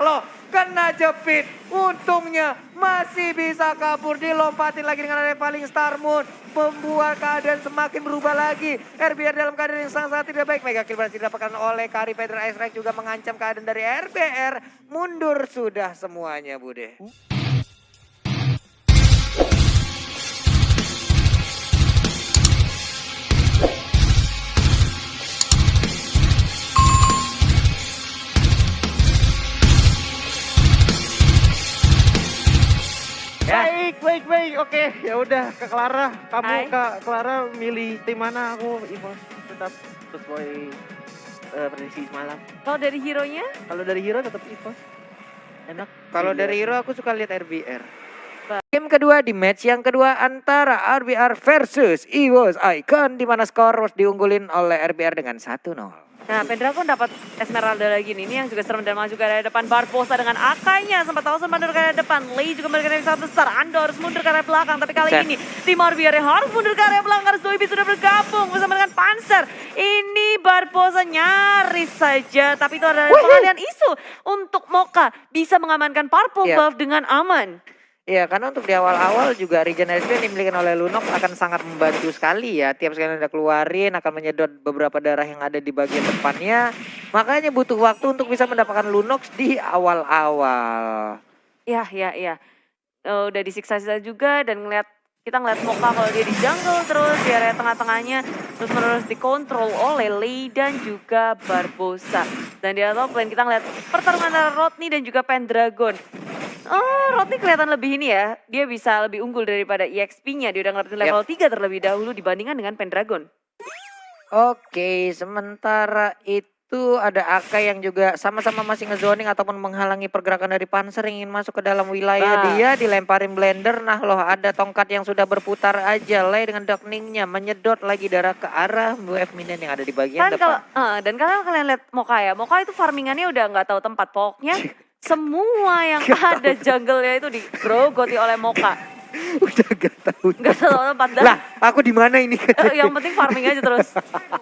loh. Kena jepit, untungnya masih bisa kabur, dilompatin lagi dengan ada paling Star Moon. Membuat keadaan semakin berubah lagi. RBR dalam keadaan yang sangat tidak baik. Mega kill berhasil didapatkan oleh Kari. Federer Ice Strike juga mengancam keadaan dari RBR. Mundur sudah semuanya, Bude. Baik. Oke, ya udah Kak Clara. Kamu Kak Clara milih tim mana? Aku EVOS tetap sesuai prediksi semalam. Kalau dari hero-nya? Kalau dari hero tetap EVOS. Enak. Kalau dari hero aku suka lihat RBR. Game kedua di match yang kedua antara RBR versus EVOS Icon, di mana skor diunggulin oleh RBR dengan 1-0. Nah, Pendragon dapat Esmeralda lagi nih. Ini yang juga serem dan maju ke area depan. Barbosa dengan akainya. Sempat tahu mundur ke area depan. Lei juga memberikan yang sangat besar. Ando harus mundur ke area belakang. Tapi kali ini tim RBR harus mundur ke area belakang. Karena Zoibi sudah bergabung bersama dengan Panzer. Ini Barbosa nyaris saja. Tapi itu adalah pengalihan isu untuk Mocha bisa mengamankan Purple Buff dengan aman. Iya, karena untuk di awal-awal juga regenerasi yang dimiliki oleh Lunox akan sangat membantu sekali ya. Tiap sekali Anda keluarin akan menyedot beberapa darah yang ada di bagian depannya. Makanya butuh waktu untuk bisa mendapatkan Lunox di awal-awal. Iya. Udah disiksa-siksa juga dan kita ngeliat Mocha kalau dia di jungle terus di area tengah-tengahnya terus menerus dikontrol oleh Lei dan juga Barbosa. Dan di top lane kita ngeliat pertarungan antara Rodney dan juga Pendragon. Oh, Rodney kelihatan lebih ini ya. Dia bisa lebih unggul daripada EXP-nya. Dia udah ngelepasin level 3 terlebih dahulu dibandingkan dengan Pendragon. Oke, sementara itu ada Akai yang juga sama-sama masih ngezoning ataupun menghalangi pergerakan dari Panzer yang ingin masuk ke dalam wilayah dia. Dilemparin blender. Nah loh, ada tongkat yang sudah berputar aja. Lei dengan darkningnya menyedot lagi darah ke arah WF minion yang ada di bagian depan. Dan kalau kalian lihat Mocha ya. Mocha itu farmingannya udah nggak tahu tempat. Pokoknya semua yang ada jungle-nya itu digrogoti oleh Mocha. Udah gak tahu tempat. Lah, aku di mana ini? Yang penting farming aja terus.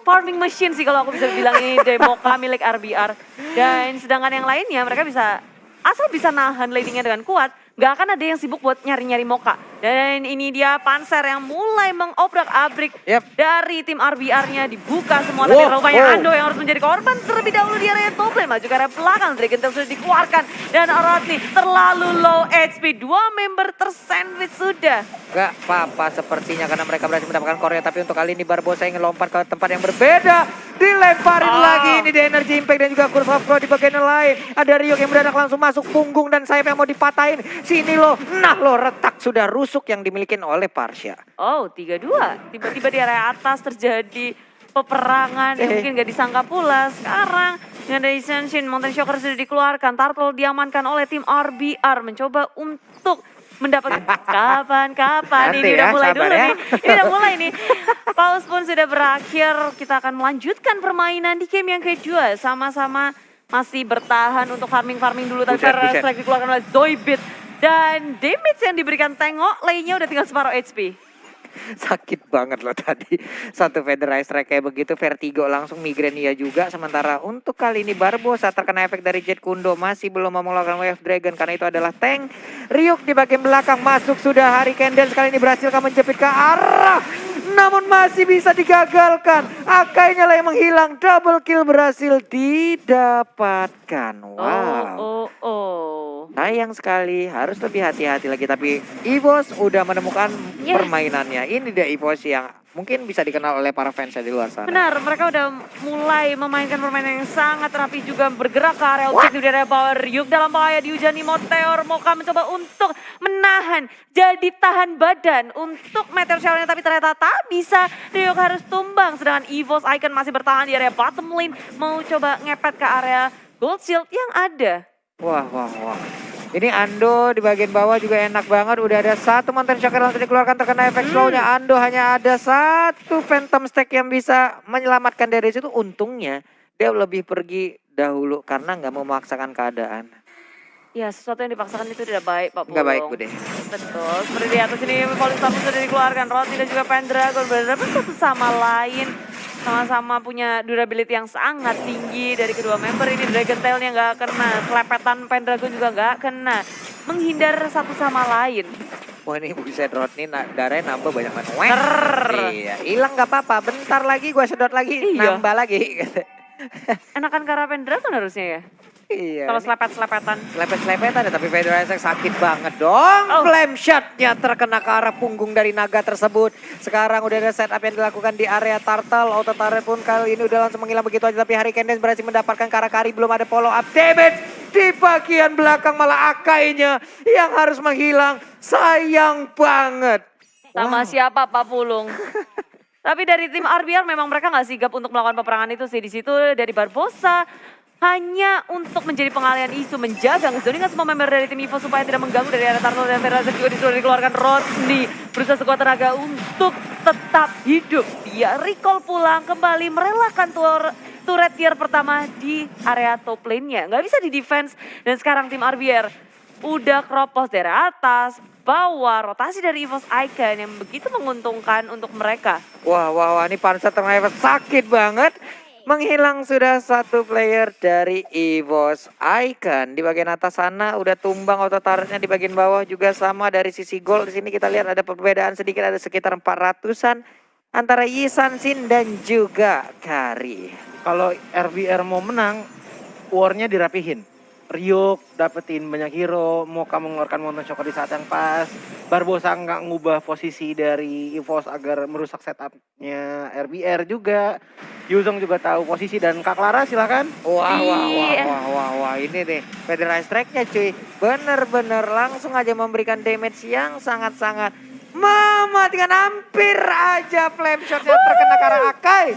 Farming machine sih kalau aku bisa bilang ini dari Mocha milik RBR. Dan sedangkan yang lainnya mereka bisa asal bisa nahan laning-nya dengan kuat, gak akan ada yang sibuk buat nyari-nyari Mocha. Dan ini dia Panzer yang mulai mengobrak-abrik dari tim RBR-nya, dibuka semua. Tapi rupanya Ando yang harus menjadi korban terlebih dahulu di area top lane. Maju ke area belakang, Dragon Tail sudah dikeluarkan. Dan Rodney terlalu low HP, 2 member tersandwich sudah. Gak apa-apa sepertinya karena mereka berhasil mendapatkan Korea. Tapi untuk kali ini Barbosa ingin lompat ke tempat yang berbeda. Dilemparin lagi ini di Energy Impact dan juga Curse of Crow di bagian lain. Ada Ryuk yang mendadak langsung masuk punggung dan sayap yang mau dipatahin. Sini loh, nah loh, retak sudah rusuk yang dimiliki oleh Parsha. Oh, 3-2. Tiba-tiba di area atas terjadi peperangan yang mungkin gak disangka pula. Sekarang dengan dari Senshin, Mountain Shocker sudah dikeluarkan. Turtle diamankan oleh tim RBR. Mencoba untuk mendapatkan kapan ini udah mulai dulu nih. Ini udah mulai nih. Pause pun sudah berakhir. Kita akan melanjutkan permainan di game yang kedua. Sama-sama masih bertahan untuk farming dulu. Tapi strike dikeluarkan oleh Zoidberg. Dan damage yang diberikan tengok, lainnya udah tinggal separuh HP. Sakit banget loh tadi. Satu Federer Strike kayak begitu, Vertigo langsung migrain ia juga. Sementara untuk kali ini Barbosa terkena efek dari Jet Kundo. Masih belum mau melakukan Wave Dragon karena itu adalah tank. Ryuk di bagian belakang masuk sudah. Hurricane Dance kali ini berhasil menjepit ke arah. Namun masih bisa digagalkan. Akainya lah yang menghilang. Double kill berhasil didapatkan. Wow. Sayang sekali, harus lebih hati-hati lagi. Tapi EVOS udah menemukan permainannya. Ini dia EVOS yang mungkin bisa dikenal oleh para fans di luar sana. Benar, mereka udah mulai memainkan permainan yang sangat rapi juga. Bergerak ke area objektif di area power. Ryuk dalam bahaya dihujani Meteor. Mocha mencoba untuk menahan. Jadi tahan badan untuk Meteor Shower-nya. Tapi ternyata tak bisa. Ryuk harus tumbang. Sedangkan EVOS Icon masih bertahan di area bottom lane. Mau coba ngepet ke area Gold Shield yang ada. Wah. Ini Ando di bagian bawah juga enak banget. Udah ada satu Mountain Shocker langsung dikeluarkan terkena efek slow-nya. Ando hanya ada satu Phantom Stack yang bisa menyelamatkan dari situ. Untungnya dia lebih pergi dahulu karena nggak mau memaksakan keadaan. Ya, sesuatu yang dipaksakan itu tidak baik, Pak Pulung. Nggak baik, Bude. Betul, seperti di atas ini Falling Star sudah dikeluarkan. Rodney dan juga Pendragon berhadapan satu sama lain. sama-sama punya durability yang sangat tinggi dari kedua member ini. Dragon Tail-nya nggak kena, selepetan Pendragon juga nggak kena. Menghindar satu sama lain. Wah ini buset Rodney darahnya nambah banyak banget. Iya, hilang nggak apa-apa. Bentar lagi gue sedot lagi, Iya. nambah lagi. Enakan karena Pendragon harusnya ya. Iya. Kalau selepet-selepetan. Selepet-selepetan ya, tapi Feder Isaac sakit banget dong. Oh. Flame shot-nya terkena ke arah punggung dari naga tersebut. Sekarang udah ada setup yang dilakukan di area Turtle. Auto turret pun kali ini udah langsung menghilang begitu aja. Tapi Hurricane Dance berhasil mendapatkan Karakari. Belum ada follow up damage. Di bagian belakang malah Akainya yang harus menghilang. Sayang banget. Sama siapa Pak Pulung? Tapi dari tim RBR memang mereka nggak sigap untuk melakukan peperangan itu sih. Di situ dari Barbosa hanya untuk menjadi pengalian isu, menjaga ngezoningan semua member dari tim EVO supaya tidak mengganggu dari area Turtle dan Federasi juga disuruh dikeluarkan. Rodney berusaha sekuat tenaga untuk tetap hidup. Dia recall pulang kembali merelakan turret tier pertama di area top lane-nya. Nggak bisa di defense dan sekarang tim RBR udah keropos dari atas, bawah, rotasi dari EVOS Icon yang begitu menguntungkan untuk mereka. Wah, ini Panzer ternyata sakit banget. Menghilang sudah satu player dari EVOS Icon. Di bagian atas sana udah tumbang auto turretnya, di bagian bawah juga sama dari sisi gol. Di sini kita lihat ada perbedaan sedikit, ada sekitar 400-an antara Yisan Sin dan juga Kari. Kalau RBR mau menang, war-nya dirapihin. Ryuk dapetin banyak hero, Moka mengeluarkan Mountain Shocker di saat yang pas. Barbosa nggak ngubah posisi dari EVOS agar merusak setupnya RBR juga. Yuzong juga tahu posisi dan Kak Clara silahkan. Wah, ini nih Federal Strike-nya cuy. Bener-bener langsung aja memberikan damage yang sangat-sangat mematikan. Hampir aja flame shot-nya terkena ke arah Akai.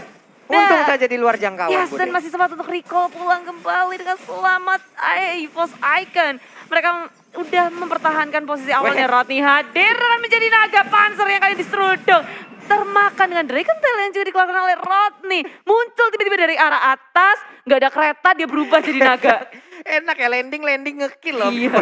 Untung saja di luar jangkauan. Yes, dan masih sempat untuk recall pulang kembali dengan selamat EVOS Icon. Mereka udah mempertahankan posisi awalnya. Rodney hadir dan menjadi naga panzer yang kali diseruduk. Termakan dengan Dragon Tail yang juga dikeluarkan oleh Rodney. Muncul tiba-tiba dari arah atas, nggak ada kereta, dia berubah jadi naga. Enak ya, landing ngekill loh. Iya.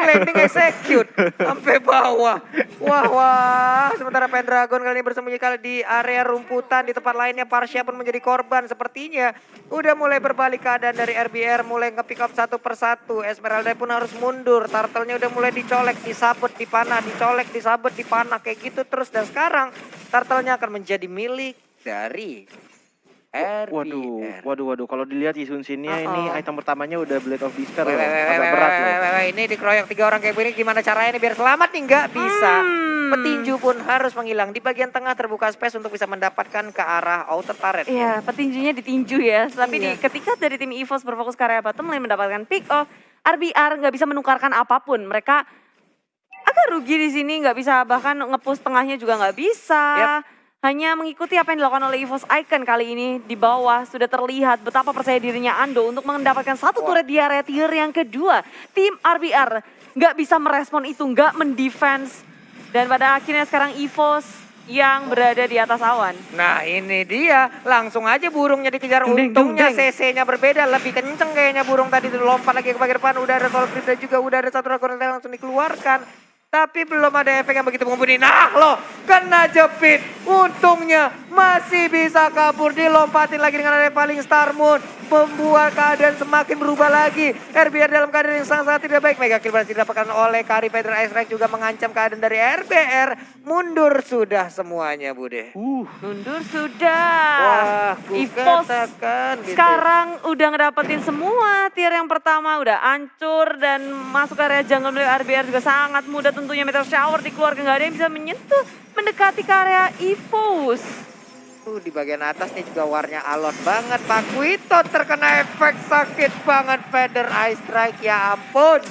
landing execute sampai bawah. Wah. Sementara Pendragon kali ini bersembunyi kali di area rumputan. Di tempat lainnya Parsia pun menjadi korban. Sepertinya udah mulai berbalik keadaan dari RBR. Mulai nge-pick up satu persatu. Esmeralda pun harus mundur. Turtle-nya udah mulai dicolek, disabet, dipanah, dicolek, disabet, dipanah. Kayak gitu terus. Dan sekarang Turtle-nya akan menjadi milik dari RBR. Waduh. Kalau dilihat Yisun Sin-nya ini item pertamanya udah Blade of Despair loh. Agak berat loh. Ini dikeroyok 3 orang kayak begini, gimana caranya nih biar selamat nih? Nggak bisa. Petinju pun harus menghilang. Di bagian tengah terbuka space untuk bisa mendapatkan ke arah outer turret. Iya, petinjunya ditinju ya. Tapi ketika dari tim EVOS berfokus ke area bottom lane mendapatkan pick off, RBR nggak bisa menukarkan apapun. Mereka agak rugi di sini, nggak bisa bahkan nge-push tengahnya juga nggak bisa. Hanya mengikuti apa yang dilakukan oleh EVOS Icon kali ini. Di bawah sudah terlihat betapa percaya dirinya Ando untuk mendapatkan satu turret di area tier yang kedua. Tim RBR nggak bisa merespon itu, nggak mendefense. Dan pada akhirnya sekarang EVOS yang berada di atas awan. Nah ini dia, langsung aja burungnya dikejar. Untungnya CC-nya berbeda, lebih kenceng kayaknya burung tadi. Lompat lagi ke bagian depan, udah ada Soul Creep dan juga udah ada satu Dragon Tail langsung dikeluarkan. Tapi belum ada efek yang begitu mengumpuni. Nah loh, kena jepit. Untungnya masih bisa kabur. Dilompatin lagi dengan ada paling Star Moon. Membuat keadaan semakin berubah lagi. RBR dalam keadaan yang sangat-sangat tidak baik. Mega kill berhasil didapatkan oleh Kari. Federal Ice Strike juga mengancam keadaan dari RBR. Mundur sudah semuanya Bude. Mundur sudah. Wah, EVOS katakan gitu. sekarang udah ngedapetin semua tier yang pertama. Udah hancur dan masuk ke area jungle milik RBR juga sangat mudah. Tentunya Meteor Shower dikeluarkan, nggak ada yang bisa menyentuh. Mendekati ke area EVOS. Di bagian atas nih juga warnya alot banget. Pak Kuito terkena efek sakit banget. Feather Ice Strike, ya ampun.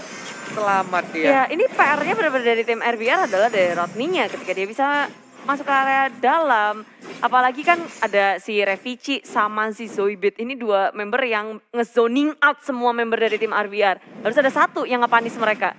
Selamat dia. Ya ini PR-nya benar-benar dari tim RBR adalah dari Rodney-nya ketika dia bisa masuk ke area dalam. Apalagi kan ada si Revici sama si Zoidberg. Ini dua member yang nge-zoning out semua member dari tim RBR. Harus ada satu yang nge-punish mereka.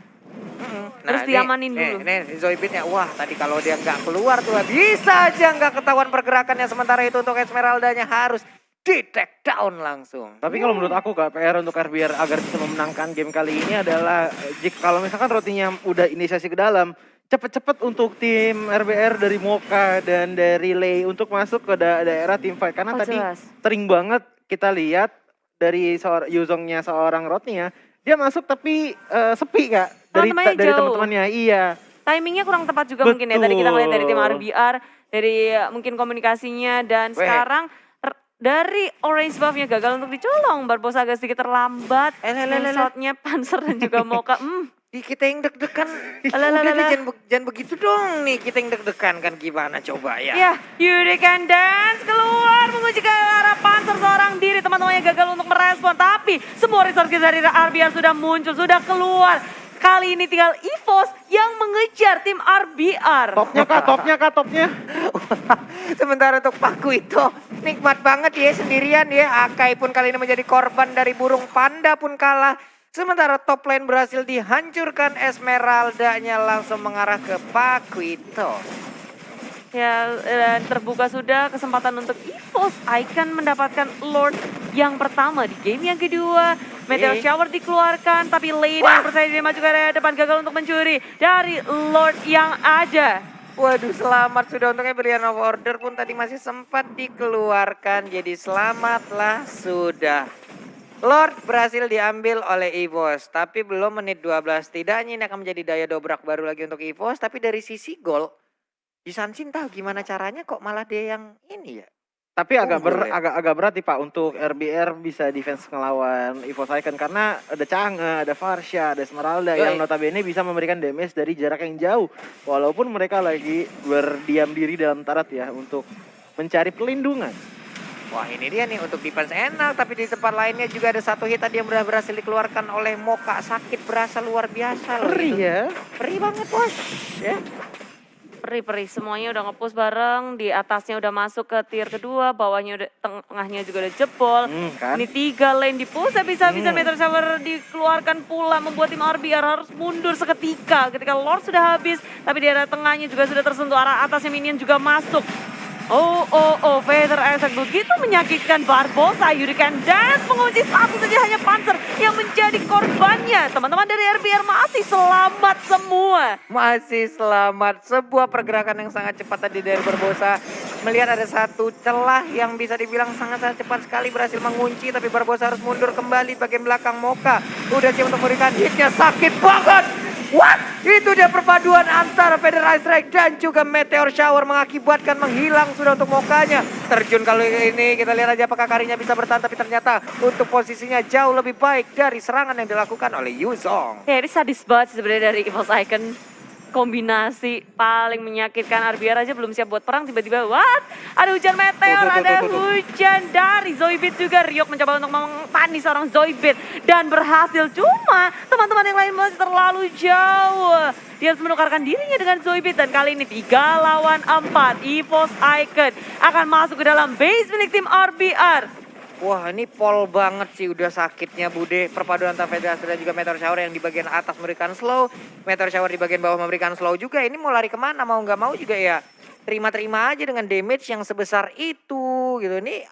Terus diamanin dulu. Nih Zoidberg-nya, wah tadi kalau dia nggak keluar tuh bisa aja nggak ketahuan pergerakannya. Sementara itu untuk Esmeralda-nya harus di-take down langsung. Tapi kalau menurut aku Kak, PR untuk RBR agar bisa memenangkan game kali ini adalah kalau misalkan rotinya udah inisiasi ke dalam, cepet-cepet untuk tim RBR dari Moka dan dari Lei untuk masuk ke daerah team fight. Karena tadi jelas. sering banget kita lihat dari Yuzongnya seorang Rodney ya, dia masuk tapi sepi Kak. Teman-temannya Dari jauh. teman-temannya, iya. Timingnya kurang tepat juga mungkin ya. Tadi kita ngeliat dari tim Betul. RBR, dari mungkin komunikasinya. Dan Weh. sekarang dari orange buff-nya gagal untuk dicolong. Barbosa agak sedikit terlambat. Dan shot-nya Panzer dan juga Moka. Kita yang deg-degan. Alah, Udah alah. jangan begitu dong nih. Kita yang deg-degan kan gimana coba ya. Ya, Hurricane Dance keluar menguji ke arah Panzer seorang diri. Teman-temannya gagal untuk merespon. Tapi semua resource dari RBR sudah muncul, sudah keluar. Kali ini tinggal EVOS yang mengejar tim RBR. Topnya. Sementara untuk Paku itu nikmat banget ya sendirian ya. Akai pun kali ini menjadi korban dari burung panda pun kalah. Sementara top lane berhasil dihancurkan, Esmeralda-nya langsung mengarah ke Pakuito. Ya, dan terbuka sudah kesempatan untuk EVOS Icon mendapatkan Lord yang pertama di game yang kedua. Meteor Shower dikeluarkan, tapi Lane yang percaya diri maju ke area depan gagal untuk mencuri dari Lord yang ada. Waduh, selamat sudah untuk Brilliant of Order pun tadi masih sempat dikeluarkan. Jadi selamatlah sudah. Lord berhasil diambil oleh EVOS, tapi belum menit 12. Tidaknya ini akan menjadi daya dobrak baru lagi untuk EVOS, tapi dari sisi gol, Jisanshin tahu gimana caranya kok malah dia yang ini ya. Tapi agak berat nih Pak untuk RBR bisa defense ngelawan EVOS Icon karena ada Chang'e, ada Farsha, ada Esmeralda yang notabene bisa memberikan damage dari jarak yang jauh. Walaupun mereka lagi berdiam diri dalam turret ya untuk mencari perlindungan. Wah ini dia nih untuk defense enak, tapi di tempat lainnya juga ada satu hit tadi yang berhasil dikeluarkan oleh Moka. Sakit berasa luar biasa loh. Perih ya. Perih banget bos. Ya. Perih, semuanya udah nge-push bareng, di atasnya udah masuk ke tier kedua, bawahnya udah, tengahnya juga udah jebol. Kan? Ini 3 lane di push, bisa-bisa Meteor Shower dikeluarkan pula, membuat tim RBR harus mundur seketika ketika Lord sudah habis, tapi di area tengahnya juga sudah tersentuh, arah atasnya minion juga masuk. Feather Effect begitu menyakitkan Barbosa. Hurricane Dance mengunci satu saja, hanya Panzer yang menjadi korbannya. Teman-teman dari RBR masih selamat semua. Masih selamat. Sebuah pergerakan yang sangat cepat tadi dari Barbosa. Melihat ada satu celah yang bisa dibilang sangat-sangat cepat sekali berhasil mengunci. Tapi Barbosa harus mundur kembali bagian belakang Moka. Udah siap untuk memberikan hitnya, sakit banget. What? Itu dia perpaduan antara Feather Strike dan juga Meteor Shower mengakibatkan menghilang sudah untuk Mokanya. Terjun kali ini kita lihat aja apakah Karinya bisa bertahan, tapi ternyata untuk posisinya jauh lebih baik dari serangan yang dilakukan oleh Yuzong. Ya ini sadis banget sih sebenarnya dari EVOS Icon. Kombinasi paling menyakitkan, RBR aja belum siap buat perang, tiba-tiba what? Ada hujan meteor, ada hujan dari Zoidberg juga. Ryuk mencoba untuk memani seorang Zoidberg dan berhasil. Cuma teman-teman yang lain masih terlalu jauh. Dia harus menukarkan dirinya dengan Zoidberg dan kali ini 3 lawan 4. EVOS Icon akan masuk ke dalam base milik tim RBR. Wah ini pol banget sih, udah sakitnya Bude. Perpaduan antara Feather dan juga Meteor Shower yang di bagian atas memberikan slow. Meteor Shower di bagian bawah memberikan slow juga. Ini mau lari kemana, mau nggak mau juga ya terima-terima aja dengan damage yang sebesar itu gitu. Ini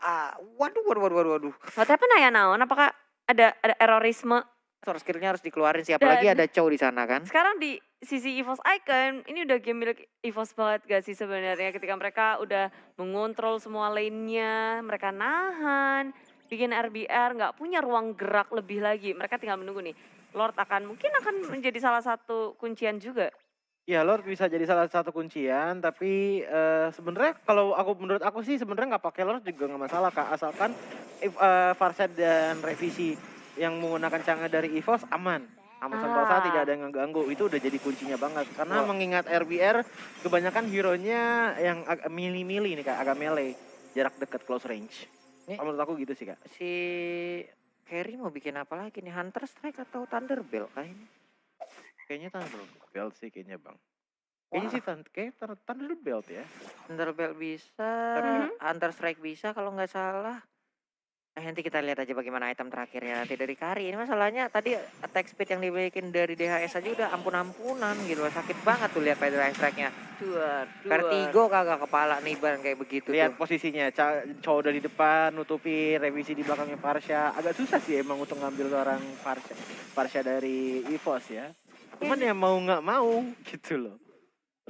waduh. What happened ya Naon? Apakah ada errorisme? Source skillnya harus dikeluarin, siapa lagi ada Chow di sana kan. Sekarang di sisi EVOS Icon, ini udah game milik EVOS banget gak sih sebenarnya ketika mereka udah mengontrol semua lane-nya, mereka nahan, bikin RBR nggak punya ruang gerak lebih lagi. Mereka tinggal menunggu nih, Lord mungkin akan menjadi salah satu kuncian juga. Ya Lord bisa jadi salah satu kuncian, tapi sebenarnya kalau menurut aku sih sebenarnya nggak pakai Lord juga nggak masalah Kak, asalkan Farsha dan revisi yang menggunakan Chang'e dari EVOS aman sampai saat tidak ada yang ngeganggu. Itu udah jadi kuncinya banget karena mengingat RBR kebanyakan hero-nya yang agak mili-mili nih Kak, agak melee, jarak dekat close range. Menurut aku gitu sih Kak. Si Carry mau bikin apa lagi nih, Hunter Strike atau Thunderbolt kayaknya? Kayaknya Thunderbolt sih kayaknya Bang. Kayaknya sih Thunderbolt ya. Thunderbolt bisa, Hunter Strike bisa kalau nggak salah. Nanti kita lihat aja bagaimana item terakhirnya nanti dari Kari. Ini masalahnya tadi attack speed yang dimiliki dari DHS aja udah ampun-ampunan gitu. Sakit banget tuh lihat Feather Strike-nya. Vertigo kagak kepala nih ban kayak begitu. Lihat tuh. posisinya, cowok udah di depan, nutupi revisi di belakangnya Farsha. Agak susah sih emang untuk ngambil orang Farsha dari EVOS ya. Cuman ya mau nggak mau gitu loh.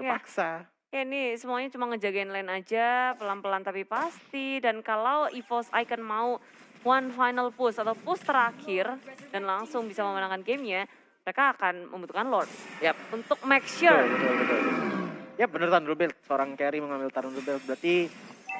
terpaksa. Ya ini semuanya cuma ngejagain lane aja, pelan-pelan tapi pasti. Dan kalau EVOS Icon mau one final push atau push terakhir dan langsung bisa memenangkan gamenya, mereka akan membutuhkan Lord. Yap. Untuk make sure. Betul. Ya bener Thunderbolt Build, seorang carry mengambil Thunderbolt Build berarti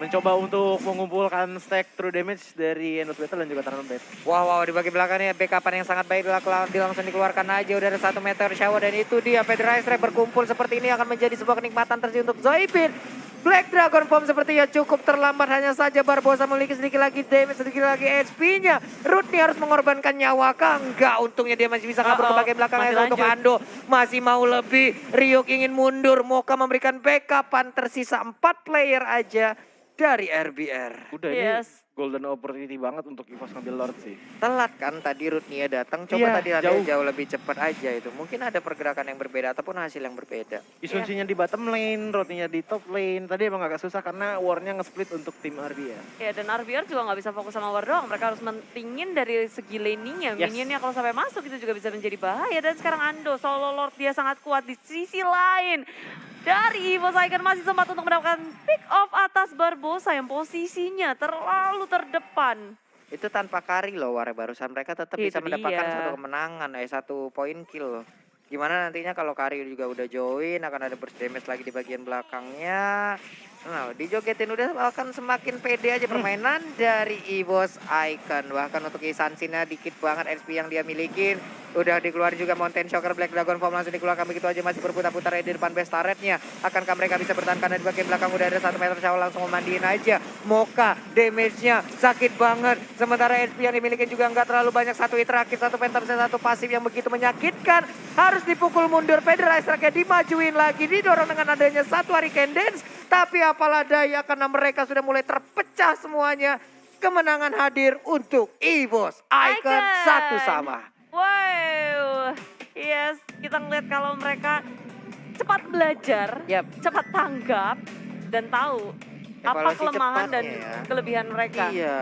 mencoba untuk mengumpulkan stack true damage dari End of Battle dan juga Thunderbolt Build. Wow, di bagian belakangnya backupan yang sangat baik langsung dikeluarkan aja. Udah ada 1 meter shower dan itu dia Federer Strike berkumpul seperti ini akan menjadi sebuah kenikmatan tersendiri untuk Zoidberg. Black Dragon Bomb sepertinya cukup terlambat, hanya saja Barbosa memiliki sedikit lagi damage, sedikit lagi HP-nya. Rutni harus mengorbankan nyawa kah? Enggak, untungnya dia masih bisa kabur ke bagian belakangnya untuk Ando. Masih mau lebih, Ryuk ingin mundur, Mocha memberikan backupan, tersisa 4 player aja dari RBR. Udah Yes. ini golden opportunity banget untuk EVOS ngambil Lord sih. Telat kan tadi Rutnia datang, coba Iya, tadi jauh lebih cepat aja itu. Mungkin ada pergerakan yang berbeda ataupun hasil yang berbeda. Isunsinya di bottom lane, Rotnya di top lane. Tadi emang agak susah karena war-nya nge-split untuk tim RBR. Ya dan RBR juga nggak bisa fokus sama war doang. Mereka harus mentingin dari segi laning-nya. Yes. Minionnya kalau sampai masuk itu juga bisa menjadi bahaya. Dan sekarang Ando, solo Lord dia sangat kuat di sisi lain. Dari EVOS Icon masih sempat untuk mendapatkan pick off atas Barbosa yang posisinya terlalu terdepan. Itu tanpa carry loh Ware, barusan mereka tetap Itu bisa mendapatkan dia. satu kemenangan, 1 poin kill. Gimana nantinya kalau carry juga udah join, akan ada burst damage lagi di bagian belakangnya. Nah, dijogetin udah akan semakin pede aja permainan dari EVOS Icon. Bahkan untuk Isansinnya dikit banget XP yang dia milikin. Udah dikeluarin juga Mountain Shocker, Black Dragon Form langsung dikeluarkan begitu aja, masih berputar-putar di depan base turretnya. Akankah mereka bisa bertahan karena di bagian belakang udah ada 1 meter shower, langsung memandiin aja. Mocha damage-nya sakit banget. Sementara XP yang dimiliki juga nggak terlalu banyak, 1 hit terakhir, 1 phantom, 1 pasif yang begitu menyakitkan. Harus dipukul mundur, Federer Strike dimajuin lagi, didorong dengan adanya 1 Hurricane Dance. Tapi apalah daya karena mereka sudah mulai terpecah semuanya. Kemenangan hadir untuk EVOS Icon 1-1. Wow, yes, kita ngeliat kalau mereka cepat belajar, cepat tanggap, dan tahu apa Evaluasi kelemahan dan cepatnya ya. kelebihan mereka. Iya.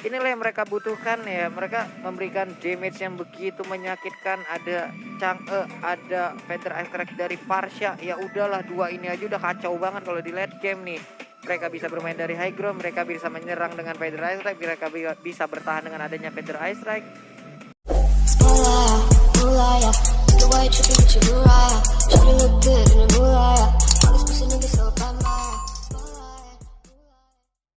Inilah yang mereka butuhkan ya. Mereka memberikan damage yang begitu menyakitkan. Ada Chang'e, ada Federer Strike dari Parsha. Ya udahlah, 2 ini aja udah kacau banget kalau di late game nih. Mereka bisa bermain dari high ground, mereka bisa menyerang dengan Federer Strike, mereka bisa bertahan dengan adanya Federer Strike. Spotlight, moonlight, yeah. Get away, tripping with your blue